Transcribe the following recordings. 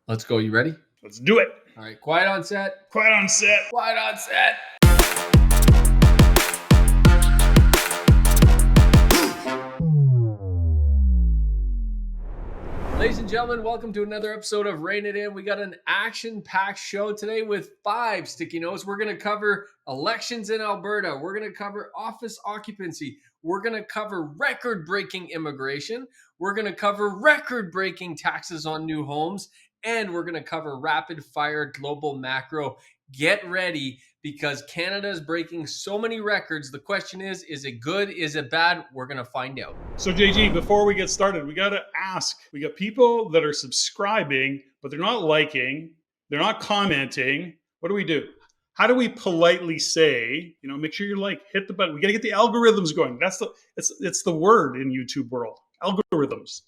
Let's go. You ready? Let's do it. All right. Quiet on set. Quiet on set. Quiet on set. Ladies and gentlemen, welcome to another episode of Rein It In. We got an action-packed show today with 5 sticky notes. We're going to cover elections in Alberta. We're going to cover office occupancy. We're going to cover record-breaking immigration. We're going to cover record-breaking taxes on new homes. And we're going to cover rapid-fire global macro. Get ready because Canada is breaking so many records. The question is it good? Is it bad? We're going to find out. So JG, before we get started, we got to ask. We got people that are subscribing, but they're not liking. They're not commenting. What do? How do we politely say, make sure you hit the button. We got to get the algorithms going. It's the word in YouTube world. Algorithms.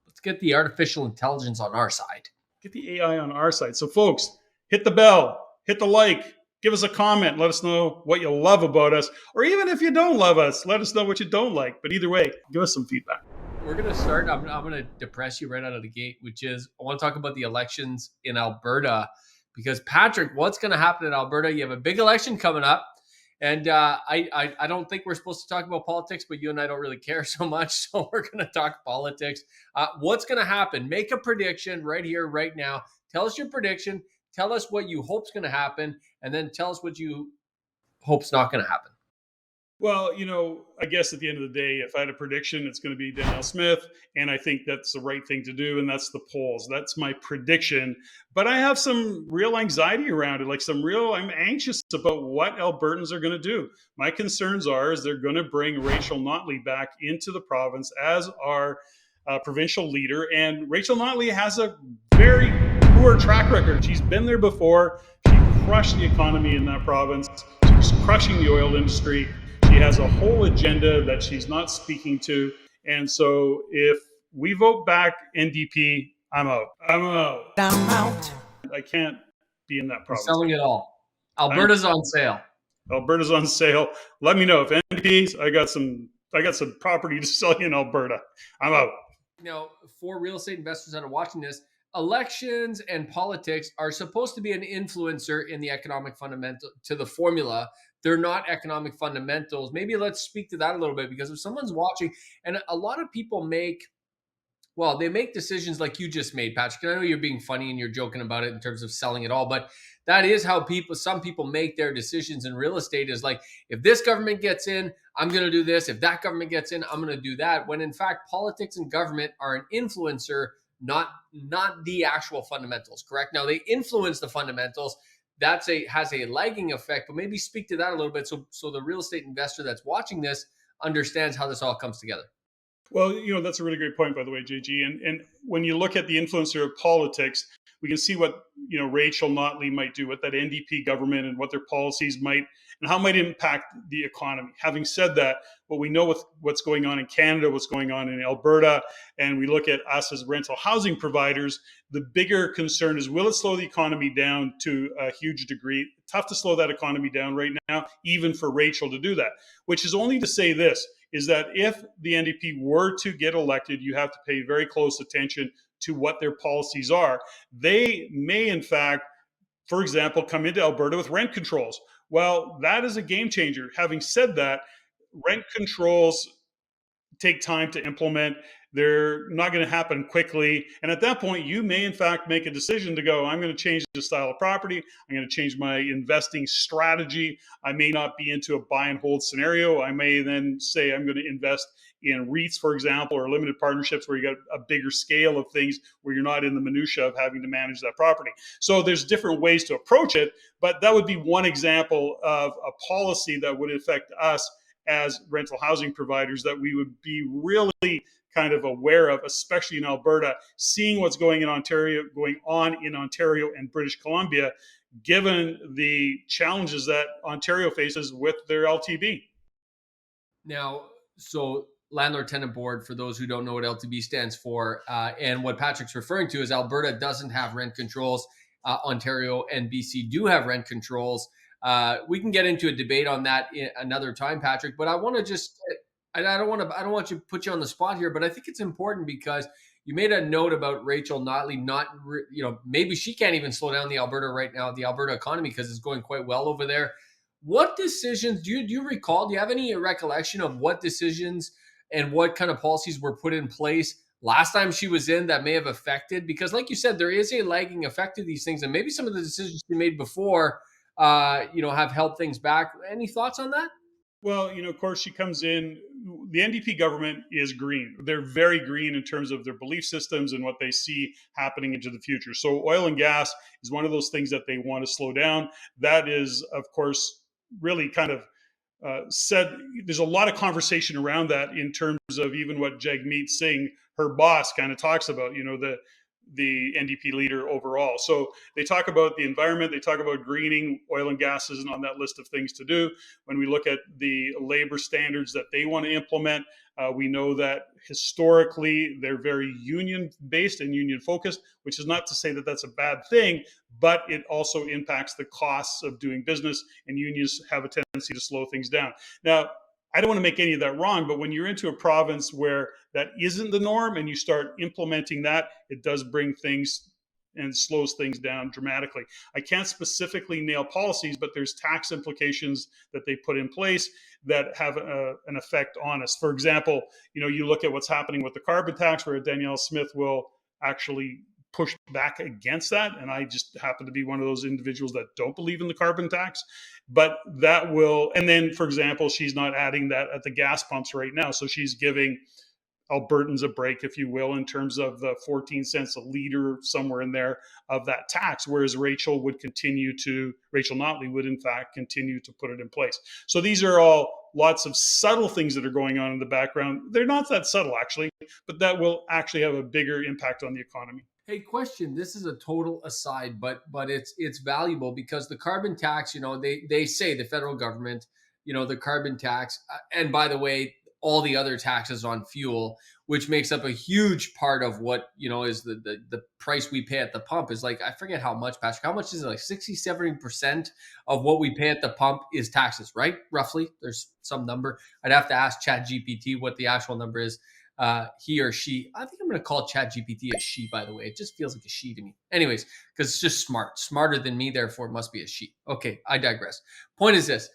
Let's get the artificial intelligence on our side. Get the AI on our side. So folks, hit the bell, hit the like, give us a comment, let us know what you love about us, or even if you don't love us, let us know what you don't like. But either way, give us some feedback. We're going to start, I'm going to depress you right out of the gate, which is I want to talk about the elections in Alberta because Patrick, what's going to happen in Alberta? You have a big election coming up. And I don't think we're supposed to talk about politics, but you and I don't really care so much. So we're going to talk politics. What's going to happen? Make a prediction right here, right now. Tell us your prediction. Tell us what you hope's going to happen. And then tell us what you hope's not going to happen. Well, I guess at the end of the day, if I had a prediction, it's going to be Danielle Smith. And I think that's the right thing to do. And that's the polls. That's my prediction. But I have some real anxiety around it. I'm anxious about what Albertans are going to do. My concerns is they're going to bring Rachel Notley back into the province as our provincial leader. And Rachel Notley has a very poor track record. She's been there before. She crushed the economy in that province. She's crushing the oil industry. She has a whole agenda that she's not speaking to. And so if we vote back NDP, I'm out. I can't be in that province. We're selling it all. Alberta's on sale. Alberta's on sale. Let me know if NDPs, I got some property to sell you in Alberta. I'm out. Now, for real estate investors that are watching this, elections and politics are supposed to be an influencer in the economic fundamental to the formula. They're not economic fundamentals. Maybe let's speak to that a little bit because if someone's watching, and a lot of people make decisions like you just made, Patrick. And I know you're being funny and you're joking about it in terms of selling it all, but that is how some people make their decisions in real estate is like, if this government gets in, I'm going to do this. If that government gets in, I'm going to do that. When in fact, politics and government are an influencer, not the actual fundamentals, correct? Now they influence the fundamentals. Has a lagging effect, but maybe speak to that a little bit so the real estate investor that's watching this understands how this all comes together. Well, that's a really great point, by the way, JG. And when you look at the influencer of politics, we can see what, Rachel Notley might do with that NDP government and what their policies might, and how it might impact the economy. Having said that, what we know with what's going on in Canada, what's going on in Alberta, and we look at us as rental housing providers, the bigger concern is, will it slow the economy down to a huge degree? Tough to slow that economy down right now, even for Rachel to do that, which is only to say this, is that if the NDP were to get elected, you have to pay very close attention to what their policies are. They may, in fact, for example, come into Alberta with rent controls. Well, that is a game changer. Having said that, rent controls take time to implement. They're not going to happen quickly. And at that point, you may, in fact, make a decision to go, I'm going to change the style of property. I'm going to change my investing strategy. I may not be into a buy and hold scenario. I may then say I'm going to invest in REITs, for example, or limited partnerships where you got a bigger scale of things where you're not in the minutia of having to manage that property. So there's different ways to approach it, but that would be one example of a policy that would affect us as rental housing providers that we would be really kind of aware of, especially in Alberta, seeing what's going on in Ontario and British Columbia, given the challenges that Ontario faces with their LTB. Now, so landlord tenant board, for those who don't know what LTB stands for, and what Patrick's referring to is Alberta doesn't have rent controls. Ontario and BC do have rent controls. We can get into a debate on that another time, Patrick, but I want to just, I don't want to put you on the spot here, but I think it's important because You made a note about Rachel Notley not, maybe she can't even slow down the Alberta right now, the Alberta economy, because it's going quite well over there. What decisions do you recall? Do you have any recollection of what decisions and what kind of policies were put in place last time she was in that may have affected? Because, like you said, there is a lagging effect to these things, and maybe some of the decisions she made before, have held things back. Any thoughts on that? Well, of course, she comes in. The NDP government is green. They're very green in terms of their belief systems and what they see happening into the future. So, oil and gas is one of those things that they want to slow down. That is, of course, really kind of said. There's a lot of conversation around that in terms of even what Jagmeet Singh, her boss, kind of talks about. The NDP leader overall. So they talk about the environment, they talk about greening. Oil and gas isn't on that list of things to do. When we look at the labor standards that they want to implement, we know that historically they're very union based and union focused, which is not to say that that's a bad thing, but it also impacts the costs of doing business, and unions have a tendency to slow things down. Now, I don't want to make any of that wrong, but when you're into a province where that isn't the norm and you start implementing that, it does bring things and slows things down dramatically. I can't specifically nail policies, but there's tax implications that they put in place that have an effect on us. For example, you look at what's happening with the carbon tax, where Danielle Smith will actually push back against that. And I just happen to be one of those individuals that don't believe in the carbon tax. But that will, and then, for example, she's not adding that at the gas pumps right now. So she's giving Albertans a break, if you will, in terms of the 14 cents a liter, somewhere in there, of that tax, whereas Rachel Notley would in fact continue to put it in place. So these are all lots of subtle things that are going on in the background. They're not that subtle, actually, but that will actually have a bigger impact on the economy. Hey, question. This is a total aside, but it's valuable because the carbon tax, they say, the federal government, the carbon tax, and by the way, all the other taxes on fuel, which makes up a huge part of what is the price we pay at the pump, is like, I forget how much, Patrick. How much is it? Like 60-70% of what we pay at the pump is taxes, right? Roughly. There's some number. I'd have to ask ChatGPT what the actual number is. He or she. I think I'm going to call ChatGPT a she, by the way. It just feels like a she to me. Anyways, because it's just smarter than me, therefore it must be a she. Okay, I digress. Point is this,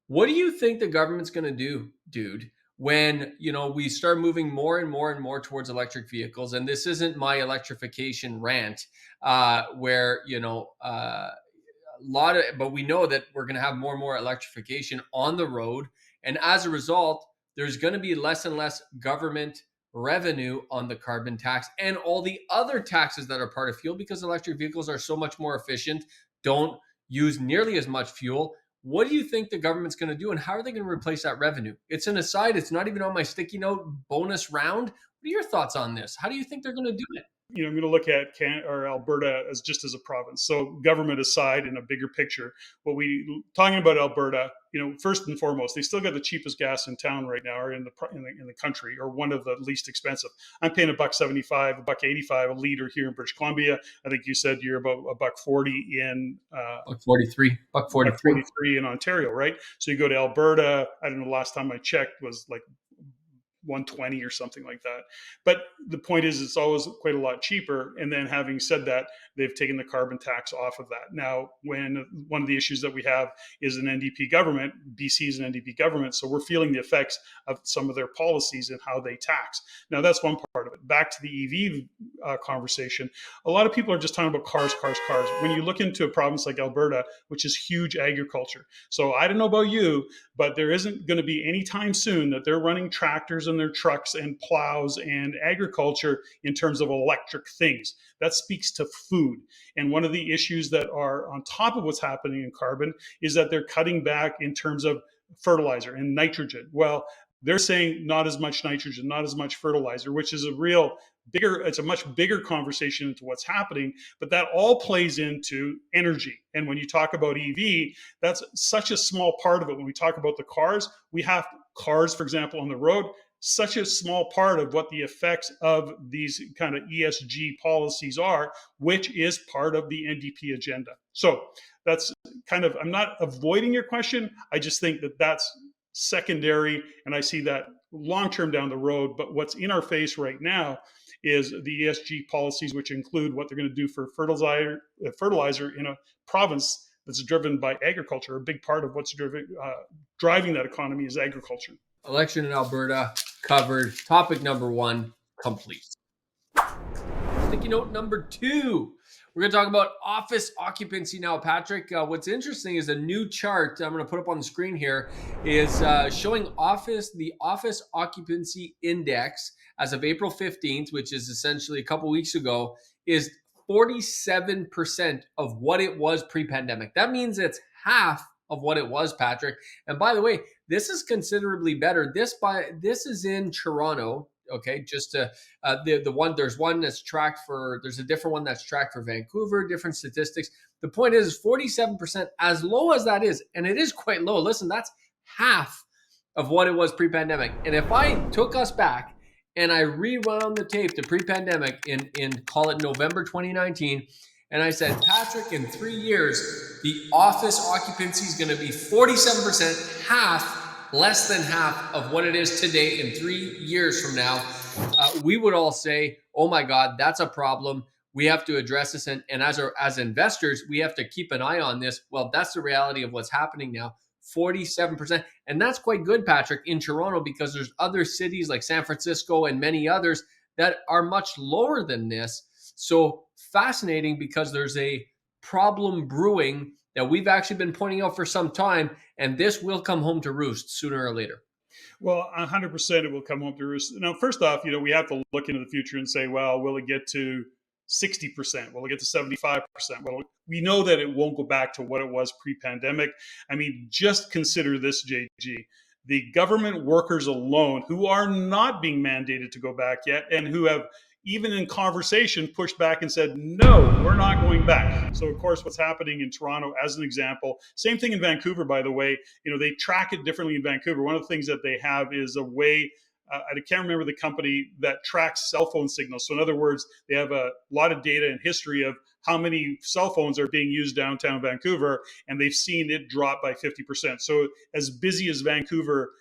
what do you think the government's going to do, dude, when, we start moving more and more and more towards electric vehicles? And this isn't my electrification rant, where, but we know that we're going to have more and more electrification on the road. And as a result, there's going to be less and less government revenue on the carbon tax and all the other taxes that are part of fuel, because electric vehicles are so much more efficient, don't use nearly as much fuel. What do you think the government's going to do, and how are they going to replace that revenue? It's an aside. It's not even on my sticky note bonus round. What are your thoughts on this? How do you think they're going to do it? I'm going to look at Alberta as just as a province. So government aside, in a bigger picture, talking about Alberta, first and foremost, they still got the cheapest gas in town right now, or in the country, or one of the least expensive. I'm paying $1.75, $1.85 a liter here in British Columbia. I think you said you're about $1.40 in $1.43 in Ontario, right? So you go to Alberta. I don't know. Last time I checked was like 120 or something like that. But the point is, it's always quite a lot cheaper. And then, having said that, they've taken the carbon tax off of that. Now, when one of the issues that we have is an NDP government, BC is an NDP government, so we're feeling the effects of some of their policies and how they tax. Now, that's one part of it. Back to the EV conversation, a lot of people are just talking about cars. When you look into a province like Alberta, which is huge agriculture, so I don't know about you, but there isn't going to be any time soon that they're running tractors and their trucks and plows and agriculture in terms of electric things. That speaks to food. And one of the issues that are on top of what's happening in carbon is that they're cutting back in terms of fertilizer and nitrogen. Well, they're saying not as much nitrogen, not as much fertilizer, which is it's a much bigger conversation into what's happening, but that all plays into energy. And when you talk about EV, that's such a small part of it. When we talk about the cars, we have cars, for example, on the road, such a small part of what the effects of these kind of ESG policies are, which is part of the NDP agenda. So that's I'm not avoiding your question. I just think that that's secondary, and I see that long term down the road. But what's in our face right now is the ESG policies, which include what they're going to do for fertilizer in a province that's driven by agriculture. A big part of what's driving that economy is agriculture. Election in Alberta covered. Topic number 1 complete. Sticky note number 2. We're going to talk about office occupancy now, Patrick. What's interesting is a new chart I'm going to put up on the screen here is showing the office occupancy index as of April 15th, which is essentially a couple weeks ago, is 47% of what it was pre-pandemic. That means it's half of what it was, Patrick. And by the way, this is considerably better. This is in Toronto. Okay, just to the one, there's one that's tracked for, there's a different one that's tracked for Vancouver, different statistics. The point is 47%, as low as that is, and it is quite low. Listen, that's half of what it was pre-pandemic. And if I took us back and I rewound the tape to pre-pandemic in call it November 2019, and I said, Patrick, in 3 years, the office occupancy is going to be 47%, less than half of what it is today in 3 years from now, we would all say, oh my God, that's a problem. We have to address this. And as investors, we have to keep an eye on this. Well, that's the reality of what's happening now. 47%. And that's quite good, Patrick, in Toronto, because there's other cities like San Francisco and many others that are much lower than this. So fascinating, because there's a problem brewing that we've actually been pointing out for some time, and this will come home to roost sooner or later. Well, 100% it will come home to roost. Now, first off, we have to look into the future and say, well, will it get to 60%? Will it get to 75%? Well, we know that it won't go back to what it was pre-pandemic. I mean, just consider this, JG. The government workers alone who are not being mandated to go back yet, and who have, even in conversation, pushed back and said, no, we're not going back. So, of course, what's happening in Toronto, as an example, same thing in Vancouver, by the way, they track it differently in Vancouver. One of the things that they have is a way, I can't remember the company, that tracks cell phone signals. So in other words, they have a lot of data and history of how many cell phones are being used downtown Vancouver, and they've seen it drop by 50%. So as busy as Vancouver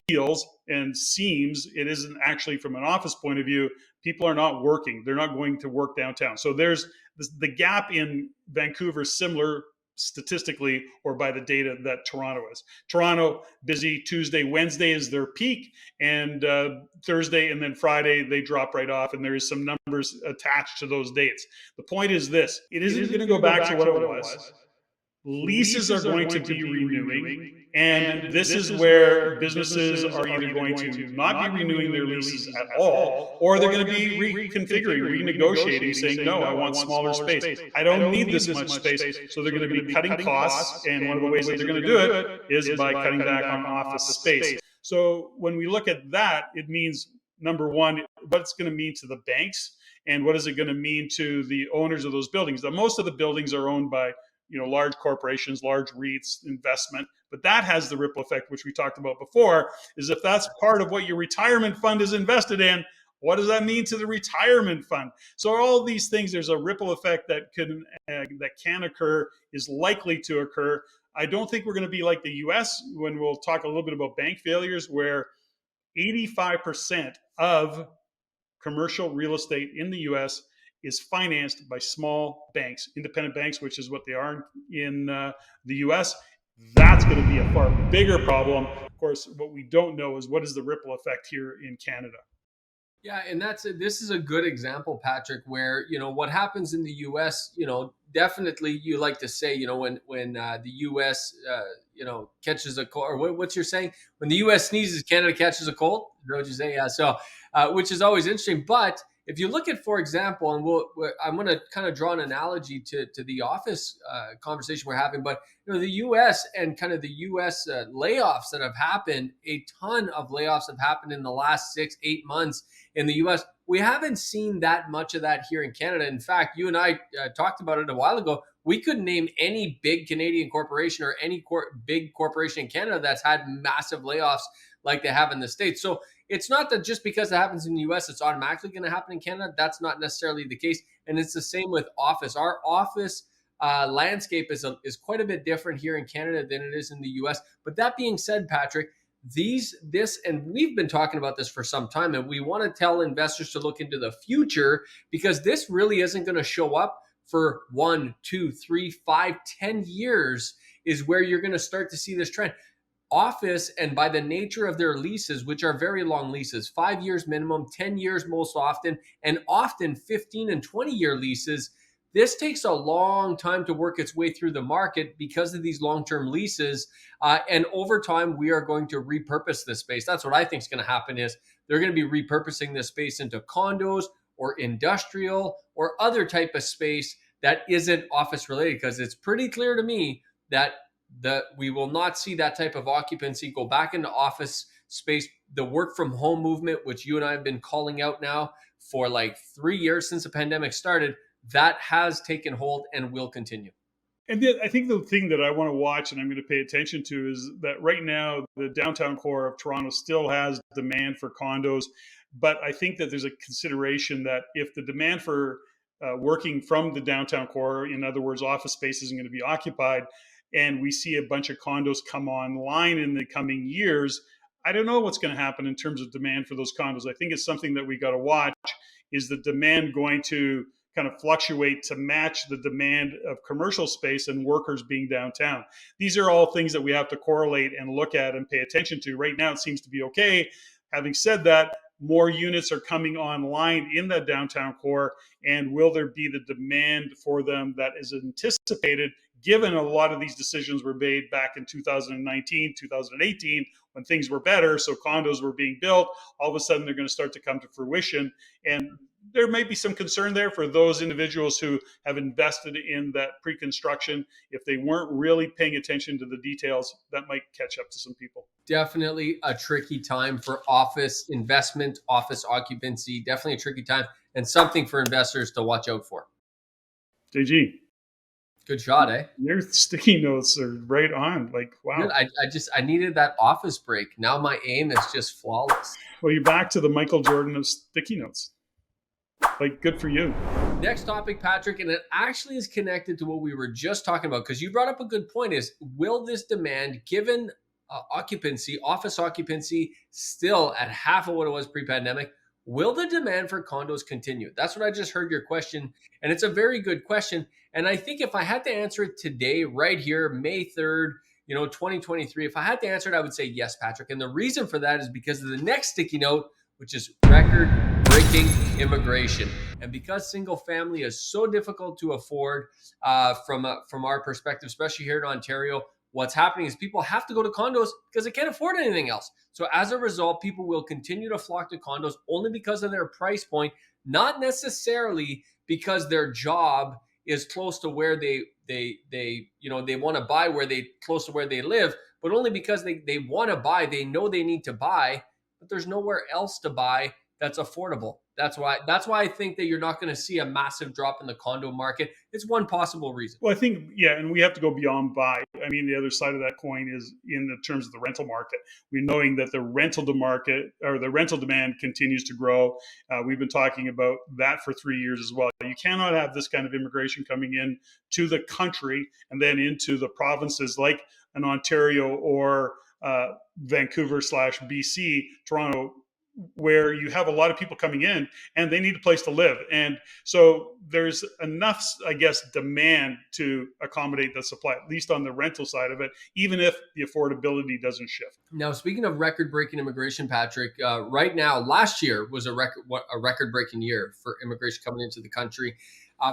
feels and seems, it isn't actually, from an office point of view. People are not working. They're not going to work downtown. So there's the gap in Vancouver, similar statistically, or by the data, that Toronto is. Toronto, busy Tuesday, Wednesday is their peak, and Thursday and then Friday, they drop right off, and there is some numbers attached to those dates. The point is this: it isn't going to go back to what it was. Leases are going to be renewing, and this is where businesses are either going to not be renewing their leases at all, or they're going to be reconfiguring, renegotiating, saying, no, I want smaller space. I don't need this much space. So they're going to be cutting costs, and one of the ways that they're going to do it is by cutting back on office space. So when we look at that, it means, number one, what it's going to mean to the banks, and what is it going to mean to the owners of those buildings. Now, most of the buildings are owned by large corporations, large REITs, investment, but that has the ripple effect, which we talked about before, is if that's part of what your retirement fund is invested in, what does that mean to the retirement fund? So all these things, there's a ripple effect that can occur, is likely to occur. I don't think we're going to be like the US, when we'll talk a little bit about bank failures, where 85% of commercial real estate in the US is financed by small banks, independent banks, which is what they are in the US. That's going to be a far bigger problem. Of course, what we don't know is what is the ripple effect here in Canada. Yeah, and this is a good example, Patrick, where what happens in the U.S. Definitely, you like to say, when the U.S. Catches a cold, or what's your saying? When the U.S. sneezes, Canada catches a cold. Is that what you say? Yeah. So, which is always interesting. But if you look at, for example, and I'm going to kind of draw an analogy to the office conversation we're having, but the U.S. and kind of the U.S. Layoffs that have happened, a ton of layoffs have happened in the last 6-8 months in the U.S. We haven't seen that much of that here in Canada. In fact, you and I talked about it a while ago. We couldn't name any big Canadian corporation or any big corporation in Canada that's had massive layoffs like they have in the States. So it's not that just because it happens in the US, it's automatically going to happen in Canada. That's not necessarily the case. And it's the same with office. Our office landscape is quite a bit different here in Canada than it is in the US. But that being said, Patrick, And we've been talking about this for some time, and we want to tell investors to look into the future, because this really isn't going to show up for 1, 2, 3, 5, 10 years is where you're going to start to see this trend. Office, and by the nature of their leases, which are very long leases, 5 years minimum, 10 years most often, and often 15 and 20-year leases, this takes a long time to work its way through the market because of these long-term leases. And over time, we are going to repurpose this space. That's what I think is going to happen, is they're going to be repurposing this space into condos or industrial or other type of space that isn't office related, because it's pretty clear to me that we will not see that type of occupancy go back into office space. The work from home movement, which you and I have been calling out now for like 3 years since the pandemic started, that has taken hold and will continue. And then I think the thing that I want to watch and I'm going to pay attention to is that right now the downtown core of Toronto still has demand for condos, but I think that there's a consideration that if the demand for working from the downtown core, in other words, office space, isn't going to be occupied, and we see a bunch of condos come online in the coming years, I don't know what's going to happen in terms of demand for those condos. I think it's something that we got to watch. Is the demand going to kind of fluctuate to match the demand of commercial space and workers being downtown? These are all things that we have to correlate and look at and pay attention to. Right now, it seems to be okay. Having said that, more units are coming online in the downtown core, and will there be the demand for them that is anticipated, given a lot of these decisions were made back in 2019, 2018, when things were better, so condos were being built. All of a sudden, they're going to start to come to fruition, and there may be some concern there for those individuals who have invested in that pre-construction. If they weren't really paying attention to the details, that might catch up to some people. Definitely a tricky time for office investment, office occupancy. Definitely a tricky time, and something for investors to watch out for. JG, good shot, eh? Your sticky notes are right on. Like, wow. Good. I needed that office break. Now my aim is just flawless. Well, you're back to the Michael Jordan of sticky notes. Like, good for you. Next topic, Patrick, and it actually is connected to what we were just talking about, because you brought up a good point, is will this demand, given occupancy, office occupancy, still at half of what it was pre-pandemic, will the demand for condos continue? That's what I just heard your question, and it's a very good question. And I think if I had to answer it today, right here, May 3rd, 2023, if I had to answer it, I would say yes, Patrick. And the reason for that is because of the next sticky note, which is record-breaking immigration. And because single family is so difficult to afford from our perspective, especially here in Ontario, what's happening is people have to go to condos because they can't afford anything else. So as a result, people will continue to flock to condos only because of their price point, not necessarily because their job is close to where they want to buy, close to where they live, but only because they want to buy. They know they need to buy, but there's nowhere else to buy that's affordable. That's why I think that you're not going to see a massive drop in the condo market. It's one possible reason. Well, I think, yeah, and we have to go beyond buy. I mean, the other side of that coin is in the terms of the rental market. We're knowing that the rental demand continues to grow. We've been talking about that for 3 years as well. You cannot have this kind of immigration coming in to the country and then into the provinces like an Ontario or Vancouver/BC, Toronto, where you have a lot of people coming in and they need a place to live. And so there's enough, I guess, demand to accommodate the supply, at least on the rental side of it, even if the affordability doesn't shift. Now, speaking of record-breaking immigration, Patrick, right now, last year was a record-breaking year for immigration coming into the country.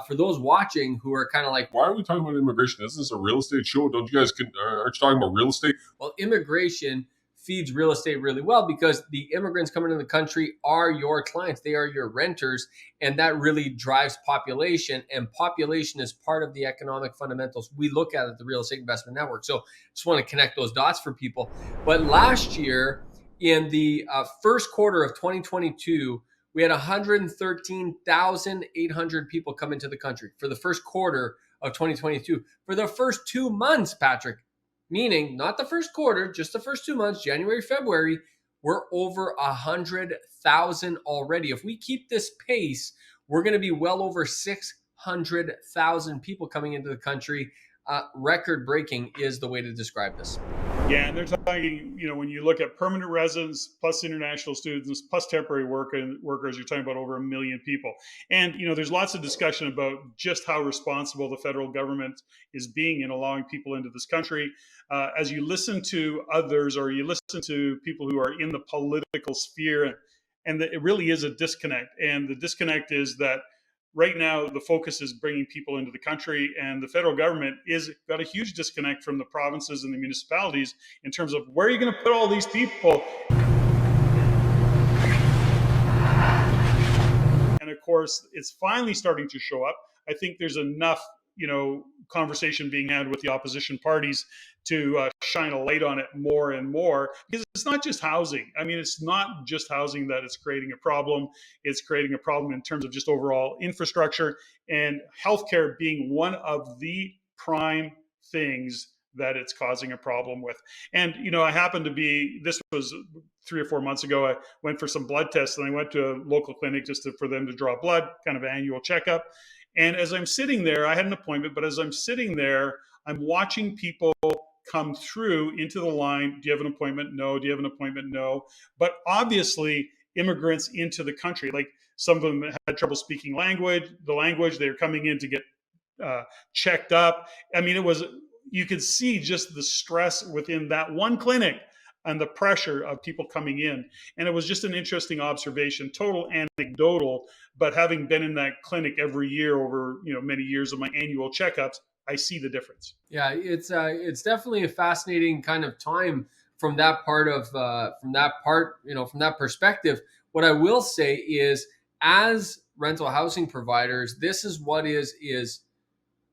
For those watching who are kind of like, why are we talking about immigration? Isn't this a real estate show? Don't you guys, aren't you talking about real estate? Well, immigration feeds real estate really well because the immigrants coming into the country are your clients. They are your renters, and that really drives population, and population is part of the economic fundamentals we look at the Real Estate Investment Network. So just want to connect those dots for people. But last year, in the first quarter of 2022, we had 113,800 people come into the country for the first quarter of 2022. For the first 2 months, Patrick, meaning not the first quarter, just the first 2 months, January, February, we're over 100,000 already. If we keep this pace, we're going to be well over 600,000 people coming into the country. Record breaking is the way to describe this. Yeah, and they're talking, when you look at permanent residents plus international students plus temporary workers, you're talking about over 1 million people. And, there's lots of discussion about just how responsible the federal government is being in allowing people into this country. As you listen to others or you listen to people who are in the political sphere, and it really is a disconnect. And the disconnect is that right now the focus is bringing people into the country, and the federal government is got a huge disconnect from the provinces and the municipalities in terms of where are you going to put all these people. And of course it's finally starting to show up. I think there's enough conversation being had with the opposition parties to shine a light on it more and more, because it's not just housing. I mean, it's not just housing that is creating a problem. It's creating a problem in terms of just overall infrastructure, and healthcare being one of the prime things that it's causing a problem with. And, I happened to be, this was 3 or 4 months ago, I went for some blood tests, and I went to a local clinic for them to draw blood, kind of an annual checkup. And as I'm sitting there, I had an appointment, but as I'm sitting there, I'm watching people come through into the line. Do you have an appointment? No. Do you have an appointment? No. But obviously, immigrants into the country, like some of them had trouble speaking the language, they're coming in to get checked up. I mean, you could see just the stress within that one clinic and the pressure of people coming in. And it was just an interesting observation, total anecdotal, but having been in that clinic every year over many years of my annual checkups, I see the difference. Yeah, it's definitely a fascinating kind of time from that perspective. What I will say is, as rental housing providers, this is what is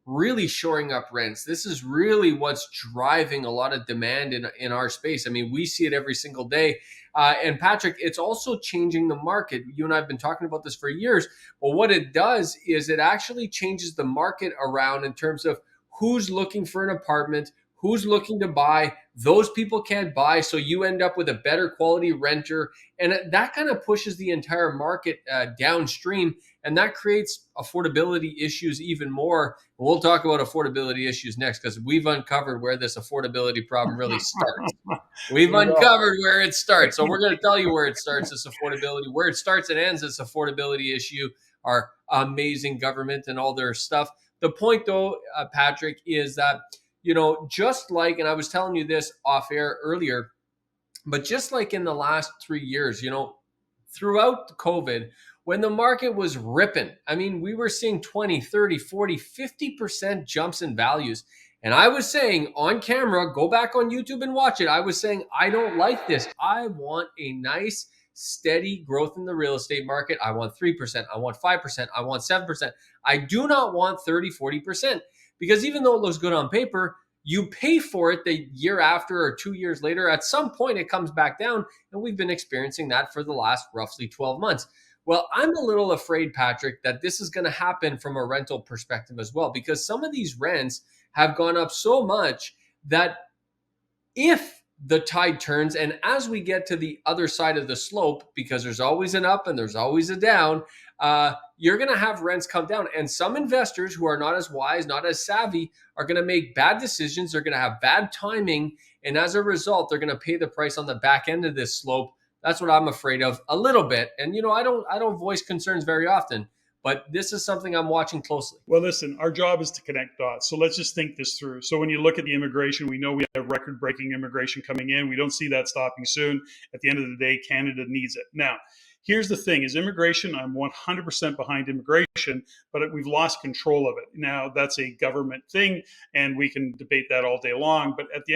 really shoring up rents. This is really what's driving a lot of demand in our space. I mean, we see it every single day. And Patrick, it's also changing the market. You and I have been talking about this for years. But what it does is it actually changes the market around in terms of who's looking for an apartment, who's looking to buy. Those people can't buy, so you end up with a better quality renter, and that kind of pushes the entire market downstream, and that creates affordability issues even more. We'll talk about affordability issues next, because we've uncovered where this affordability problem really starts. We've uncovered where it starts. So we're going to tell you where it starts, this affordability, where it starts and ends, this affordability issue, our amazing government and all their stuff. The point, though, Patrick, is that, just like, and I was telling you this off air earlier, but just like in the last 3 years, throughout COVID, when the market was ripping, I mean, we were seeing 20, 30, 40, 50% jumps in values. And I was saying on camera, go back on YouTube and watch it. I was saying, I don't like this. I want a nice, steady growth in the real estate market. I want 3%. I want 5%. I want 7%. I do not want 30, 40%. Because even though it looks good on paper, you pay for it the year after or 2 years later. At some point, it comes back down. And we've been experiencing that for the last roughly 12 months. Well, I'm a little afraid, Patrick, that this is going to happen from a rental perspective as well, because some of these rents have gone up so much that if the tide turns, and as we get to the other side of the slope, because there's always an up and there's always a down, you're going to have rents come down. And some investors who are not as wise, not as savvy, are going to make bad decisions. They're going to have bad timing. And as a result, they're going to pay the price on the back end of this slope. That's what I'm afraid of a little bit. And, I don't voice concerns very often, but this is something I'm watching closely. Well, listen, our job is to connect dots. So let's just think this through. So when you look at the immigration, we know we have record-breaking immigration coming in. We don't see that stopping soon. At the end of the day, Canada needs it. Now, here's the thing, is immigration, I'm 100% behind immigration, but we've lost control of it. Now, that's a government thing, and we can debate that all day long. But at the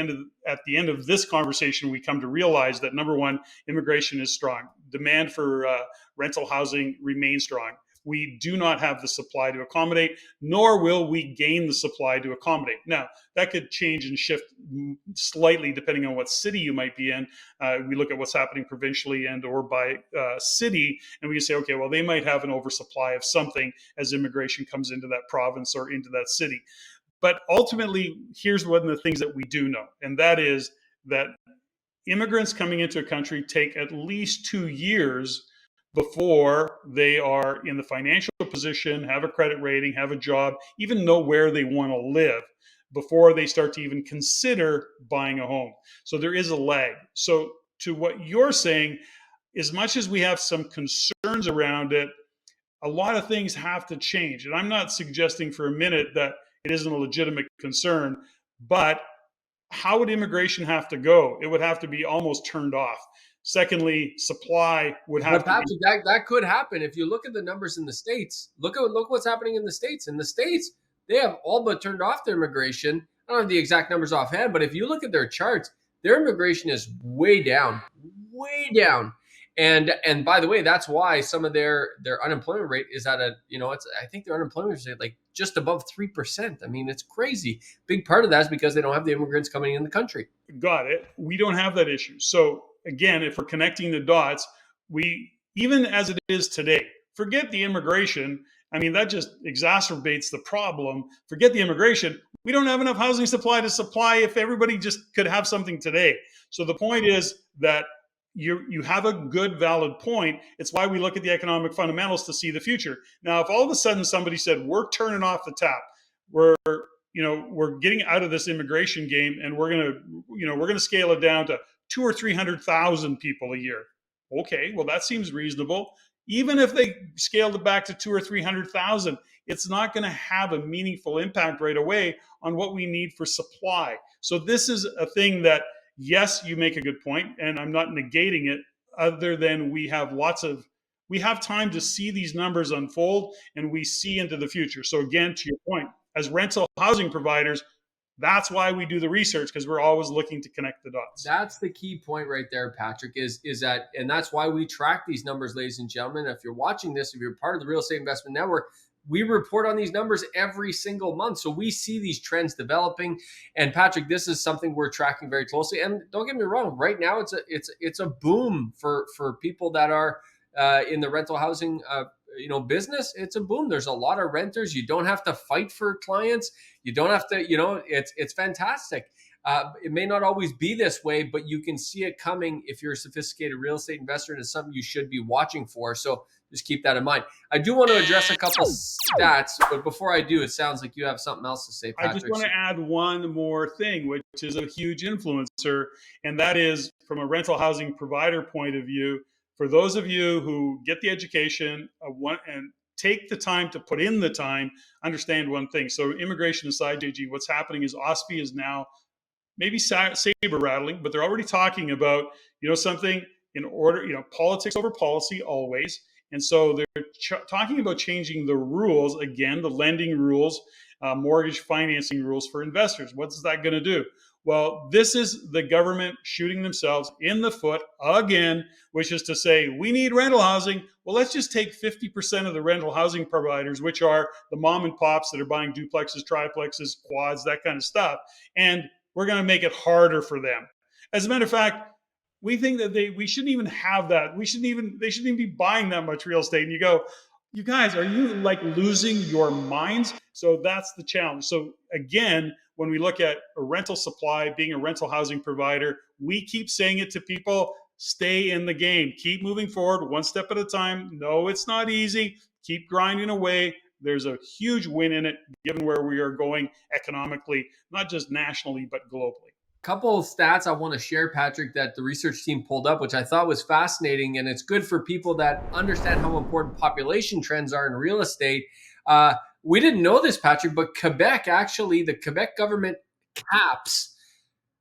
end of this conversation, we come to realize that, number one, immigration is strong. Demand for rental housing remains strong. We do not have the supply to accommodate, nor will we gain the supply to accommodate. Now, that could change and shift slightly depending on what city you might be in. We look at what's happening provincially and or by city, and we can say, okay, well, they might have an oversupply of something as immigration comes into that province or into that city. But ultimately, here's one of the things that we do know, and that is that immigrants coming into a country take at least 2 years before they are in the financial position, have a credit rating, have a job, even know where they want to live. before they start to even consider buying a home. So there is a lag. So to what you're saying, as much as we have some concerns around it, a lot of things have to change. And I'm not suggesting for a minute that it isn't a legitimate concern, but how would immigration have to go? It would have to be almost turned off. Secondly, supply would have But to Patrick, that could happen if you look at the numbers in the States. Look what's happening in the States. In the States, they have all but turned off their immigration. I don't have the exact numbers offhand, but if you look at their charts, their immigration is way down, way down. And by the way, that's why some of their unemployment rate is at I think their unemployment rate is like just above 3%. I mean, it's crazy. Big part of that is because they don't have the immigrants coming in the country. Got it. We don't have that issue. So again, if we're connecting the dots, we, even as it is today, forget the immigration. I mean, that just exacerbates the problem. Forget the immigration. We don't have enough housing supply to supply if everybody just could have something today. So the point is that you have a good, valid point. It's why we look at the economic fundamentals to see the future. Now, if all of a sudden somebody said, we're turning off the tap, we're getting out of this immigration game, and we're gonna scale it down to 200,000 or 300,000 people a year. Okay, well, that seems reasonable. Even if they scaled it back to 200,000 or 300,000, it's not going to have a meaningful impact right away on what we need for supply. So this is a thing that, yes, you make a good point, and I'm not negating it, other than we have time to see these numbers unfold, and we see into the future. So again, to your point, as rental housing providers, that's why we do the research, because we're always looking to connect the dots. That's the key point right there, Patrick, is that, and that's why we track these numbers, ladies and gentlemen. If you're watching this, if you're part of the Real Estate Investment Network, we report on these numbers every single month. So we see these trends developing. And Patrick, this is something we're tracking very closely. And don't get me wrong, right now it's a boom for people that are in the rental housing business. It's a boom. There's a lot of renters. You don't have to fight for clients. You don't have to, it's fantastic. It may not always be this way, but you can see it coming if you're a sophisticated real estate investor, and it's something you should be watching for. So just keep that in mind. I do want to address a couple stats, but before I do, it sounds like you have something else to say, Patrick. I just want to add one more thing, which is a huge influencer, and that is from a rental housing provider point of view. For those of you who get the education and take the time to put in the time, understand one thing. So immigration aside, JG, what's happening is OSFI is now maybe saber rattling, but they're already talking about, something in order, politics over policy always. And so they're talking about changing the rules, again, the lending rules, mortgage financing rules for investors. What's that going to do? Well, this is the government shooting themselves in the foot again, which is to say, we need rental housing. Well, let's just take 50% of the rental housing providers, which are the mom and pops that are buying duplexes, triplexes, quads, that kind of stuff, and we're going to make it harder for them. As a matter of fact, we think that we shouldn't even have that. They shouldn't even be buying that much real estate. And you go, you guys, are you like losing your minds? So that's the challenge. So again, when we look at a rental supply, being a rental housing provider, we keep saying it to people, stay in the game, keep moving forward one step at a time. No, it's not easy. Keep grinding away. There's a huge win in it, given where we are going economically, not just nationally, but globally. Couple of stats I want to share, Patrick, that the research team pulled up, which I thought was fascinating, and it's good for people that understand how important population trends are in real estate. We didn't know this, Patrick, but the Quebec government caps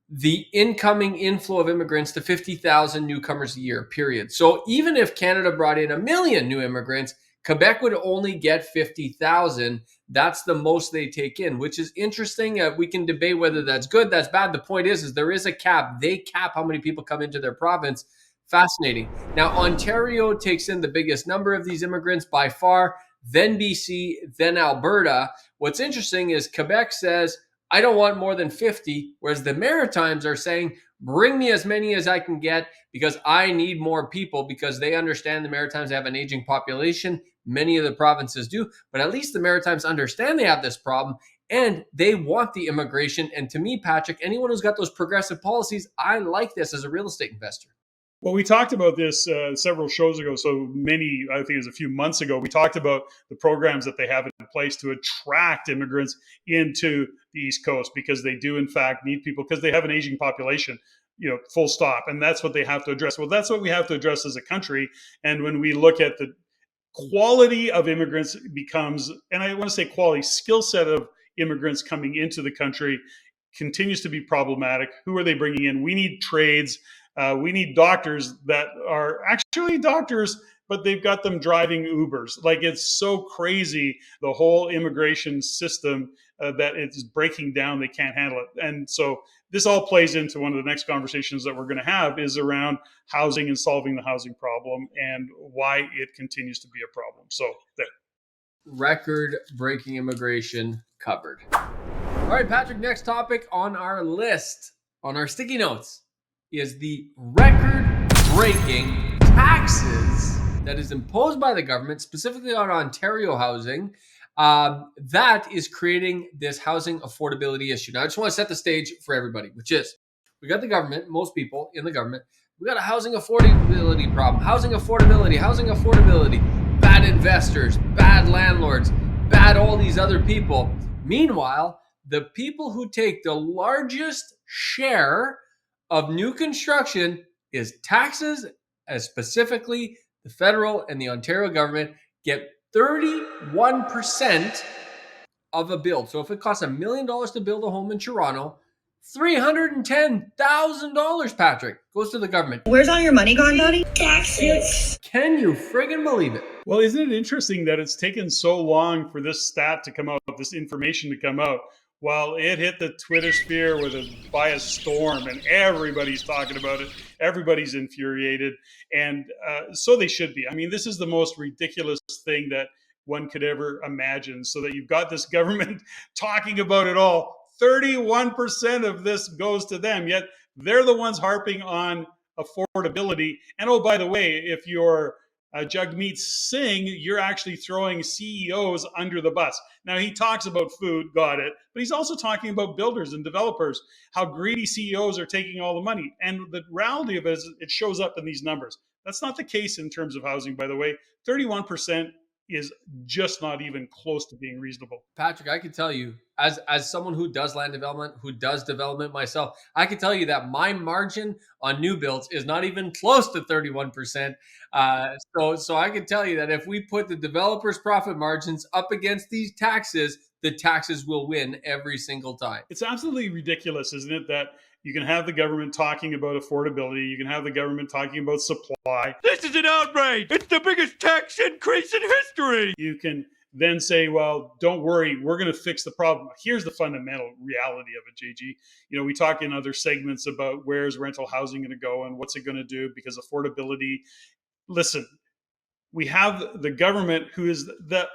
the incoming inflow of immigrants to 50,000 newcomers a year, period. So even if Canada brought in 1 million new immigrants, Quebec would only get 50,000. That's the most they take in, which is interesting. We can debate whether that's good, that's bad. The point is there is a cap. They cap how many people come into their province. Fascinating. Now, Ontario takes in the biggest number of these immigrants by far, then BC, then Alberta. What's interesting is Quebec says, I don't want more than 50, whereas the Maritimes are saying, bring me as many as I can get because I need more people, because they understand the Maritimes have an aging population. Many of the provinces do, but at least the Maritimes understand they have this problem and they want the immigration. And to me, Patrick, anyone who's got those progressive policies, I like this as a real estate investor. Well, we talked about this several shows ago. So many, I think it was a few months ago, we talked about the programs that they have in place to attract immigrants into the East Coast, because they do, in fact, need people, because they have an aging population, full stop. And that's what they have to address. Well, that's what we have to address as a country. And when we look at the quality of immigrants becomes, and I want to say quality, skill set of immigrants coming into the country continues to be problematic. Who are they bringing in? We need trades. We need doctors that are actually doctors, but they've got them driving Ubers. Like, it's so crazy, the whole immigration system, that it's breaking down. They can't handle it. And so this all plays into one of the next conversations that we're going to have, is around housing and solving the housing problem and why it continues to be a problem. So there. Record-breaking immigration covered. All right, Patrick, next topic on our list, on our sticky notes, is the record-breaking taxes that is imposed by the government, specifically on Ontario housing, that is creating this housing affordability issue. Now, I just want to set the stage for everybody, which is, we got the government, most people in the government, we got a housing affordability problem. Housing affordability, bad investors, bad landlords, bad all these other people. Meanwhile, the people who take the largest share of new construction is taxes, as specifically the federal and the Ontario government get 31% of a build. So if it costs $1 million to build a home in Toronto, $310,000, Patrick, goes to the government. Where's all your money gone, Daddy? Taxes. Can you friggin' believe it? Well, isn't it interesting that it's taken so long for this stat to come out, this information to come out? Well, it hit the Twitter sphere by a storm, and everybody's talking about it. Everybody's infuriated, and so they should be. I mean, this is the most ridiculous thing that one could ever imagine. So that you've got this government talking about it all. 31% of this goes to them, yet they're the ones harping on affordability. And oh, by the way, if you're Jagmeet Singh, you're actually throwing CEOs under the bus. Now, he talks about food, got it, but he's also talking about builders and developers, how greedy CEOs are taking all the money. And the reality of it is, it shows up in these numbers. That's not the case in terms of housing, by the way. 31% is just not even close to being reasonable. Patrick, I can tell you, as someone who does land development, who does development myself, I can tell you that my margin on new builds is not even close to 31%. So I can tell you that if we put the developers' profit margins up against these taxes, the taxes will win every single time. It's absolutely ridiculous, isn't it, that you can have the government talking about affordability. You can have the government talking about supply. This is an outrage. It's the biggest tax increase in history. You can then say, well, don't worry, we're going to fix the problem. Here's the fundamental reality of it, JG. We talk in other segments about where's rental housing going to go and what's it going to do, because affordability. Listen, we have the government who is the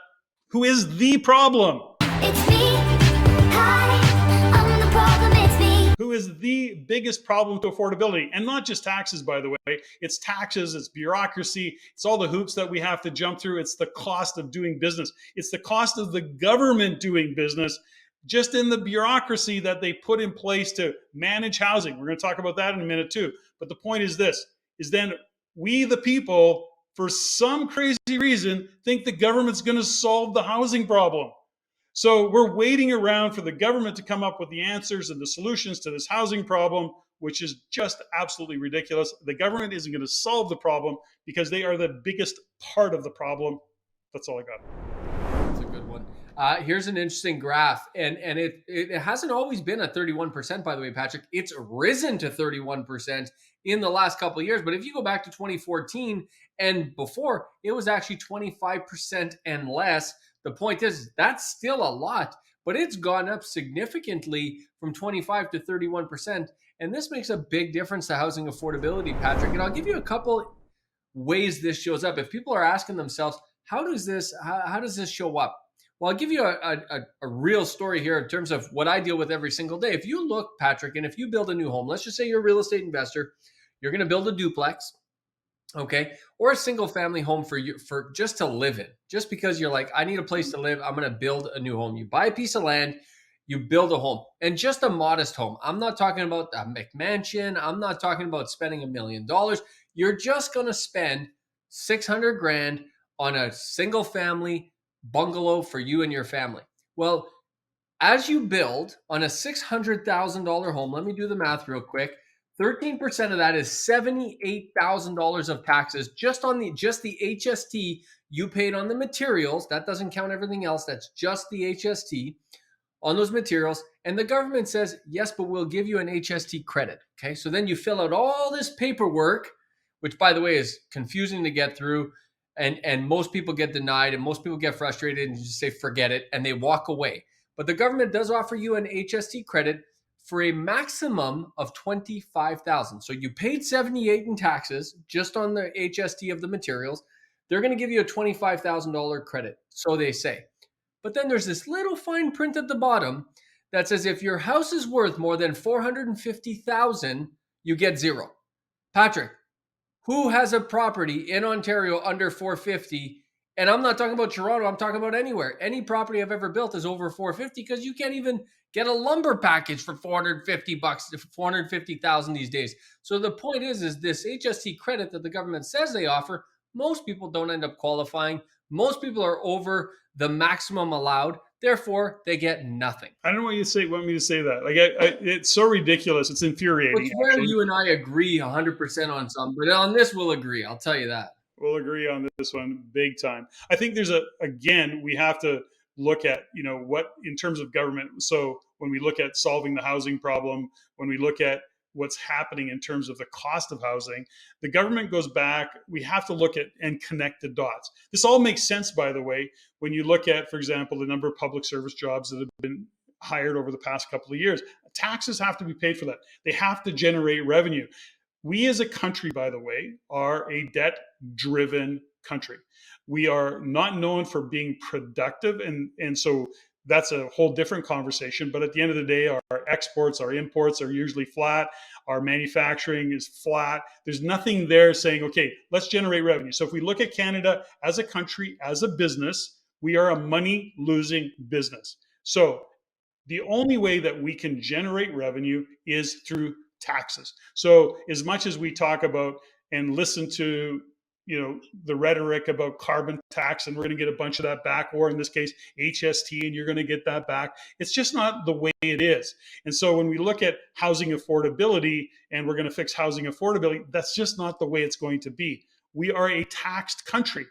problem. It's me. Hi, I'm the problem. It's me. Who is the biggest problem to affordability? And not just taxes, by the way. It's taxes, it's bureaucracy, it's all the hoops that we have to jump through. It's the cost of doing business. It's the cost of the government doing business, just in the bureaucracy that they put in place to manage housing. We're going to talk about that in a minute too. But the point is this, is then we, the people, for some crazy reason, think the government's going to solve the housing problem. So we're waiting around for the government to come up with the answers and the solutions to this housing problem, which is just absolutely ridiculous. The government isn't going to solve the problem because they are the biggest part of the problem. That's all I got. That's a good one. Here's an interesting graph, and it hasn't always been at 31%, by the way, Patrick. It's risen to 31% in the last couple of years. But if you go back to 2014 and before, it was actually 25% and less. The point is, that's still a lot, but it's gone up significantly from 25 to 31%. And this makes a big difference to housing affordability, Patrick. And I'll give you a couple ways this shows up. If people are asking themselves, how does this show up? Well, I'll give you a real story here in terms of what I deal with every single day. If you look, Patrick, and if you build a new home, let's just say you're a real estate investor, you're going to build a duplex, okay, or a single family home for just to live in, just because you're like, I need a place to live, I'm going to build a new home. You buy a piece of land, you build a home, and just a modest home. I'm not talking about a McMansion. I'm not talking about spending $1 million. you're just going to spend 600 grand on a single family bungalow for you and your family. Well, as you build on a $600,000 home, let me do the math real quick. 13% of that is $78,000 of taxes just on the HST you paid on the materials. That doesn't count everything else. That's just the HST on those materials. And the government says, yes, but we'll give you an HST credit. Okay. So then you fill out all this paperwork, which by the way is confusing to get through. And most people get denied and most people get frustrated and just say, forget it. And they walk away. But the government does offer you an HST credit for a maximum of $25,000. So you paid $78,000 in taxes just on the HST of the materials. They're going to give you a $25,000 credit. So they say. But then there's this little fine print at the bottom that says if your house is worth more than $450,000, you get zero. Patrick, who has a property in Ontario under 450? And I'm not talking about Toronto, I'm talking about anywhere. Any property I've ever built is over 450 because you can't even get a lumber package for $450, 450,000 these days. So the point is this HST credit that the government says they offer, most people don't end up qualifying. Most people are over the maximum allowed. Therefore, they get nothing. I don't know what you want me to say that. Like, it's so ridiculous. It's infuriating. It's where you and I agree 100% on some, but on this we'll agree. I'll tell you that. We'll agree on this one big time. I think there's we have to look at, what in terms of government. So when we look at solving the housing problem, when we look at what's happening in terms of the cost of housing, the government goes back. We have to look at and connect the dots. This all makes sense, by the way, when you look at, for example, the number of public service jobs that have been hired over the past couple of years. Taxes have to be paid for that. They have to generate revenue. We as a country, by the way, are a debt-driven country. We are not known for being productive, and so that's a whole different conversation. But at the end of the day, our exports, our imports are usually flat. Our manufacturing is flat. There's nothing there saying, okay, let's generate revenue. So if we look at Canada as a country, as a business, we are a money-losing business. So the only way that we can generate revenue is through taxes. So as much as we talk about and listen to the rhetoric about carbon tax and we're going to get a bunch of that back, or in this case HST, and you're going to get that back, it's just not the way it is. And so when we look at housing affordability and we're going to fix housing affordability, that's just not the way it's going to be. We are a taxed country.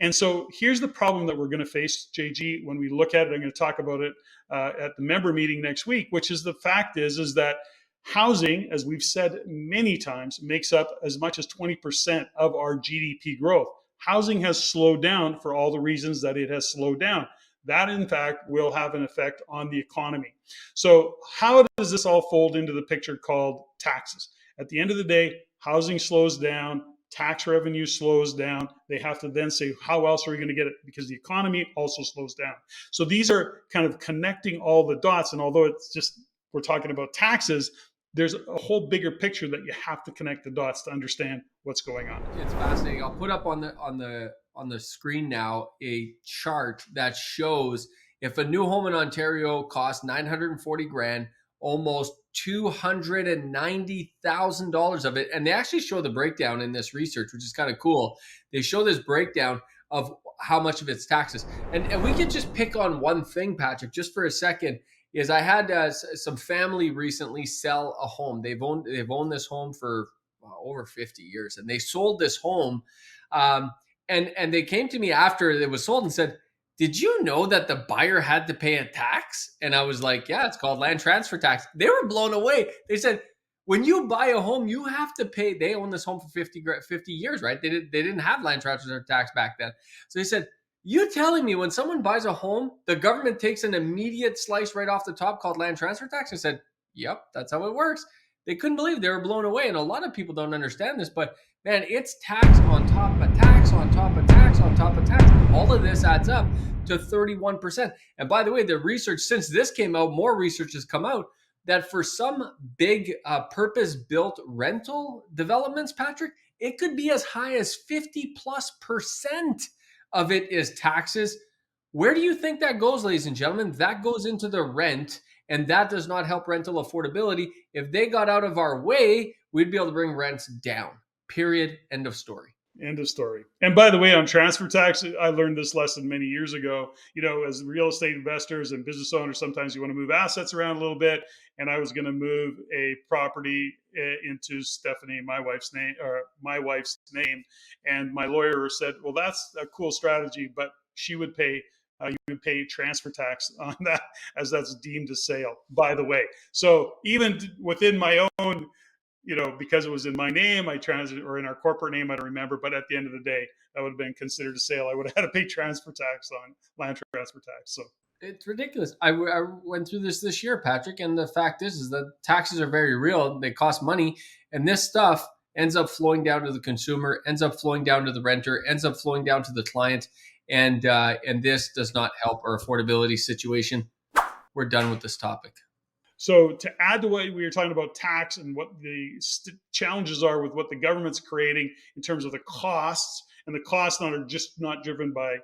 And so here's the problem that we're going to face, JG, when we look at it. I'm going to talk about it at the member meeting next week, which is the fact is that housing, as we've said many times, makes up as much as 20% of our GDP growth. Housing has slowed down for all the reasons that it has slowed down. That, in fact, will have an effect on the economy. So how does this all fold into the picture called taxes? At the end of the day, housing slows down, tax revenue slows down. They have to then say, how else are we going to get it? Because the economy also slows down. So these are kind of connecting all the dots. And although it's just, we're talking about taxes, there's a whole bigger picture that you have to connect the dots to understand what's going on. It's fascinating. I'll put up on the screen now a chart that shows if a new home in Ontario costs $940,000, almost $290,000 of it, and they actually show the breakdown in this research, which is kind of cool. They show this breakdown of how much of it's taxes, and we could just pick on one thing, Patrick, just for a second. Is I had some family recently sell a home. They've owned this home for over 50 years, and they sold this home. And they came to me after it was sold and said, "Did you know that the buyer had to pay a tax?" And I was like, "Yeah, it's called land transfer tax." They were blown away. They said, "When you buy a home, you have to pay." They own this home for 50 years, right? They didn't have land transfer tax back then. So they said, "You telling me when someone buys a home, the government takes an immediate slice right off the top called land transfer tax?" I said, "Yep, that's how it works." They couldn't believe it. They were blown away. And a lot of people don't understand this, but man, it's tax on top of tax on top of tax on top of tax. All of this adds up to 31%. And by the way, the research, since this came out, more research has come out that for some big purpose-built rental developments, Patrick, it could be as high as 50+% of it is taxes. Where do you think that goes, ladies and gentlemen? That goes into the rent, and that does not help rental affordability. If they got out of our way, we'd be able to bring rents down. Period. End of story. End of story. And by the way, on transfer tax, I learned this lesson many years ago. As real estate investors and business owners, sometimes you want to move assets around a little bit. And I was going to move a property into Stephanie, my wife's name. And my lawyer said, well, that's a cool strategy, but she would pay, you would pay transfer tax on that, as that's deemed a sale, by the way. So even within my own, because it was in my name, or in our corporate name, I don't remember. But at the end of the day, that would have been considered a sale. I would have had to pay transfer tax on land transfer tax. So it's ridiculous. I went through this year, Patrick, and the fact is that taxes are very real. They cost money, and this stuff ends up flowing down to the consumer, ends up flowing down to the renter, ends up flowing down to the client, and this does not help our affordability situation. We're done with this topic. So to add to what we were talking about tax and what the challenges are with what the government's creating in terms of the costs, and the costs are just not driven by